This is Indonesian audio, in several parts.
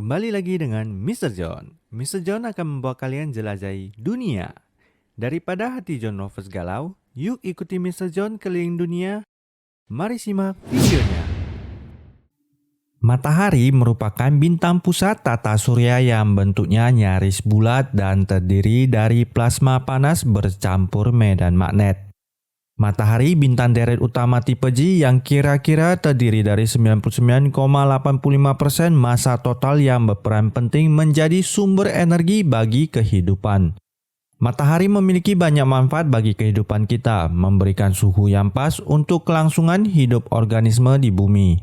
Kembali lagi dengan Mr. John. Mr. John akan membawa kalian jelajahi dunia. Daripada hati John Lovers galau, yuk ikuti Mr. John keliling dunia. Mari simak videonya. Matahari merupakan bintang pusat tata surya yang bentuknya nyaris bulat dan terdiri dari plasma panas bercampur medan magnet. Matahari bintang deret utama tipe G yang kira-kira terdiri dari 99,85% massa total yang berperan penting menjadi sumber energi bagi kehidupan. Matahari memiliki banyak manfaat bagi kehidupan kita, memberikan suhu yang pas untuk kelangsungan hidup organisme di bumi.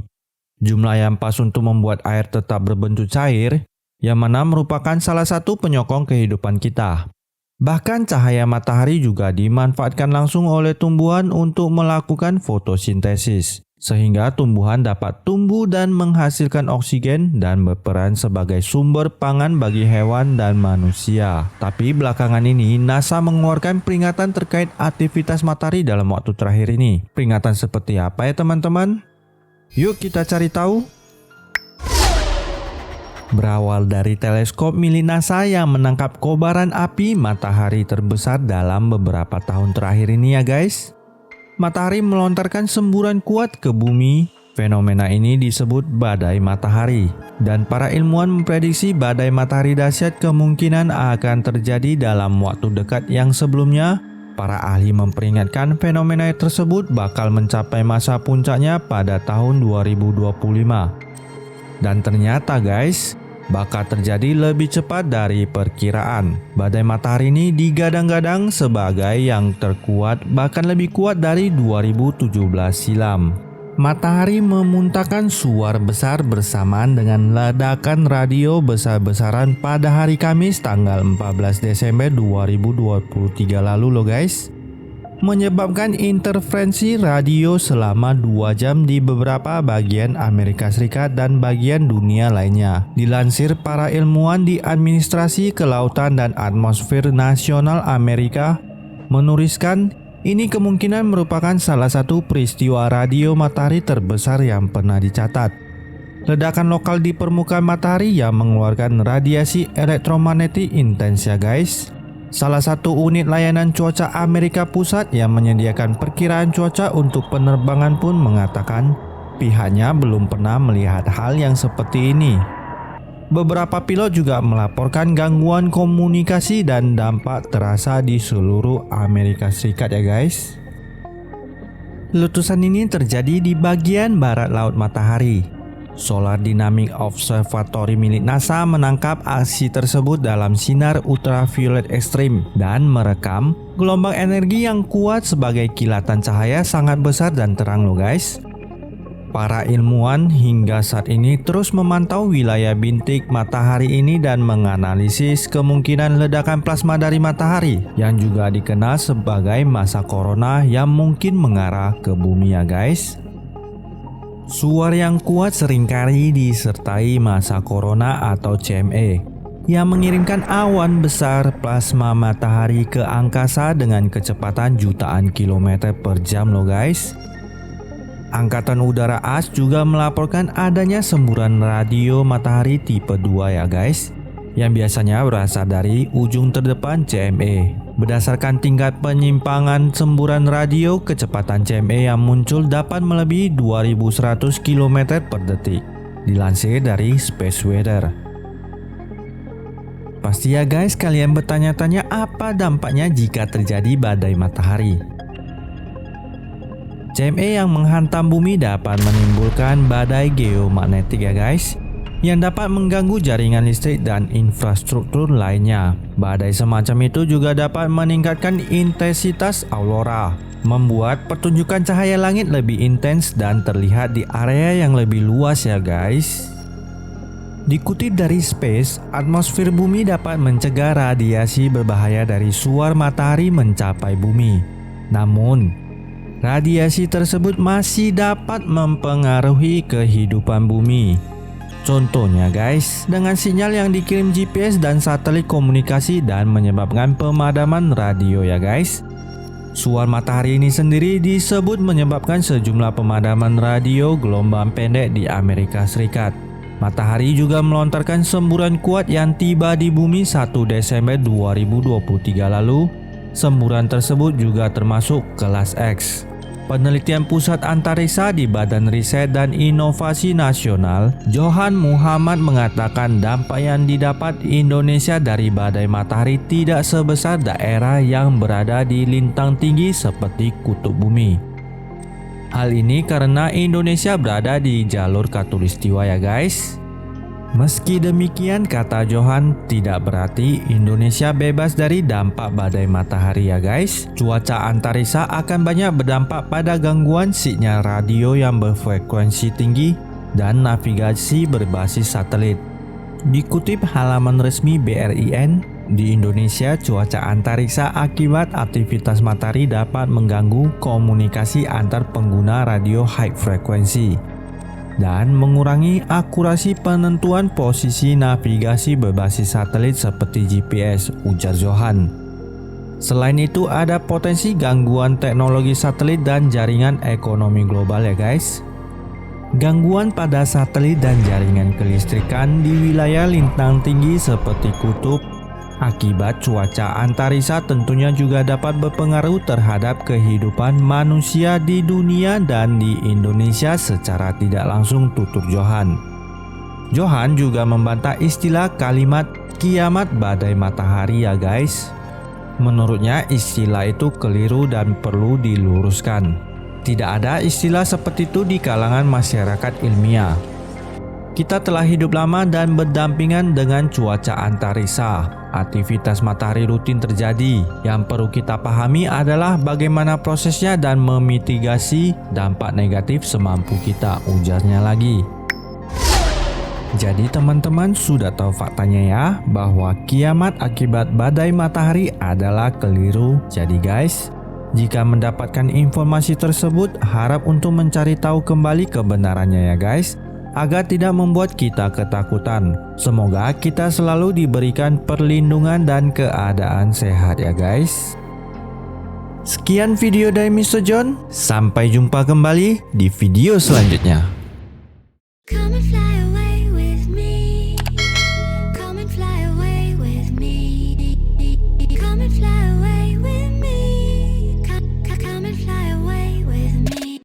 Jumlah yang pas untuk membuat air tetap berbentuk cair, yang mana merupakan salah satu penyokong kehidupan kita. Bahkan cahaya matahari juga dimanfaatkan langsung oleh tumbuhan untuk melakukan fotosintesis, sehingga tumbuhan dapat tumbuh dan menghasilkan oksigen dan berperan sebagai sumber pangan bagi hewan dan manusia. Tapi belakangan ini, NASA mengeluarkan peringatan terkait aktivitas matahari dalam waktu terakhir ini. Peringatan seperti apa ya teman-teman? Yuk kita cari tahu. Berawal dari teleskop milik NASA yang menangkap kobaran api matahari terbesar dalam beberapa tahun terakhir ini ya guys. Matahari melontarkan semburan kuat ke bumi. Fenomena ini disebut badai matahari. Dan para ilmuwan memprediksi badai matahari dahsyat kemungkinan akan terjadi dalam waktu dekat yang sebelumnya. Para ahli memperingatkan fenomena tersebut bakal mencapai masa puncaknya pada tahun 2025. Dan ternyata guys, bakal terjadi lebih cepat dari perkiraan. Badai matahari ini digadang-gadang sebagai yang terkuat, bahkan lebih kuat dari 2017 silam. Matahari memuntahkan suar besar bersamaan dengan ledakan radio besar-besaran pada hari Kamis tanggal 14 Desember 2023 lalu loh guys. Menyebabkan interferensi radio selama 2 jam di beberapa bagian Amerika Serikat dan bagian dunia lainnya. Dilansir para ilmuwan di Administrasi Kelautan dan Atmosfer Nasional Amerika menuliskan, ini kemungkinan merupakan salah satu peristiwa radio matahari terbesar yang pernah dicatat. Ledakan lokal di permukaan matahari yang mengeluarkan radiasi elektromagnetik intens ya guys. Salah satu unit layanan cuaca Amerika Pusat yang menyediakan perkiraan cuaca untuk penerbangan pun mengatakan pihaknya belum pernah melihat hal yang seperti ini. Beberapa pilot juga melaporkan gangguan komunikasi dan dampak terasa di seluruh Amerika Serikat ya guys. Letusan ini terjadi di bagian barat laut matahari. Solar Dynamic Observatory milik NASA menangkap aksi tersebut dalam sinar ultraviolet ekstrim dan merekam gelombang energi yang kuat sebagai kilatan cahaya sangat besar dan terang loh guys. Para ilmuwan hingga saat ini terus memantau wilayah bintik matahari ini dan menganalisis kemungkinan ledakan plasma dari matahari yang juga dikenal sebagai massa corona yang mungkin mengarah ke bumi ya guys. Suar yang kuat seringkali disertai massa corona atau CME yang mengirimkan awan besar plasma matahari ke angkasa dengan kecepatan jutaan kilometer per jam loh guys. Angkatan Udara AS juga melaporkan adanya semburan radio matahari tipe 2 ya guys, yang biasanya berasal dari ujung terdepan CME. Berdasarkan tingkat penyimpangan semburan radio, kecepatan CME yang muncul dapat melebihi 2100 km per detik. Dilansir dari Space Weather. Pasti ya guys kalian bertanya-tanya apa dampaknya jika terjadi badai matahari. CME yang menghantam bumi dapat menimbulkan badai geomagnetik ya guys, yang dapat mengganggu jaringan listrik dan infrastruktur lainnya. Badai semacam itu juga dapat meningkatkan intensitas aurora, membuat pertunjukan cahaya langit lebih intens dan terlihat di area yang lebih luas ya guys. Dikutip dari Space, atmosfer bumi dapat mencegah radiasi berbahaya dari suar matahari mencapai bumi. Namun, radiasi tersebut masih dapat mempengaruhi kehidupan bumi. Contohnya guys, dengan sinyal yang dikirim GPS dan satelit komunikasi dan menyebabkan pemadaman radio ya guys. Suar matahari ini sendiri disebut menyebabkan sejumlah pemadaman radio gelombang pendek di Amerika Serikat. Matahari juga melontarkan semburan kuat yang tiba di bumi 1 Desember 2023 lalu. Semburan tersebut juga termasuk kelas X. Penelitian Pusat Antariksa di Badan Riset dan Inovasi Nasional, Johan Muhammad mengatakan dampak yang didapat Indonesia dari badai matahari tidak sebesar daerah yang berada di lintang tinggi seperti kutub bumi. Hal ini karena Indonesia berada di jalur khatulistiwa ya guys. Meski demikian, kata Johan, tidak berarti Indonesia bebas dari dampak badai matahari ya guys. Cuaca antariksa akan banyak berdampak pada gangguan sinyal radio yang berfrekuensi tinggi dan navigasi berbasis satelit. Dikutip halaman resmi BRIN, di Indonesia cuaca antariksa akibat aktivitas matahari dapat mengganggu komunikasi antar pengguna radio high frekuensi dan mengurangi akurasi penentuan posisi navigasi berbasis satelit seperti GPS, ujar Johan. Selain itu, ada potensi gangguan teknologi satelit dan jaringan ekonomi global ya guys. Gangguan pada satelit dan jaringan kelistrikan di wilayah lintang tinggi seperti kutub akibat cuaca antariksa tentunya juga dapat berpengaruh terhadap kehidupan manusia di dunia dan di Indonesia secara tidak langsung, tutur Johan. Johan juga membantah istilah kalimat kiamat badai matahari ya guys. Menurutnya istilah itu keliru dan perlu diluruskan. Tidak ada istilah seperti itu di kalangan masyarakat ilmiah. Kita telah hidup lama dan berdampingan dengan cuaca antariksa. Aktivitas matahari rutin terjadi. Yang perlu kita pahami adalah bagaimana prosesnya dan memitigasi dampak negatif semampu kita, ujarnya lagi. Jadi teman-teman sudah tahu faktanya ya, bahwa kiamat akibat badai matahari adalah keliru. Jadi guys, jika mendapatkan informasi tersebut, harap untuk mencari tahu kembali kebenarannya ya guys, agar tidak membuat kita ketakutan. Semoga kita selalu diberikan perlindungan dan keadaan sehat ya guys. Sekian video dari Mr. John, sampai jumpa kembali di video selanjutnya. Come and fly away.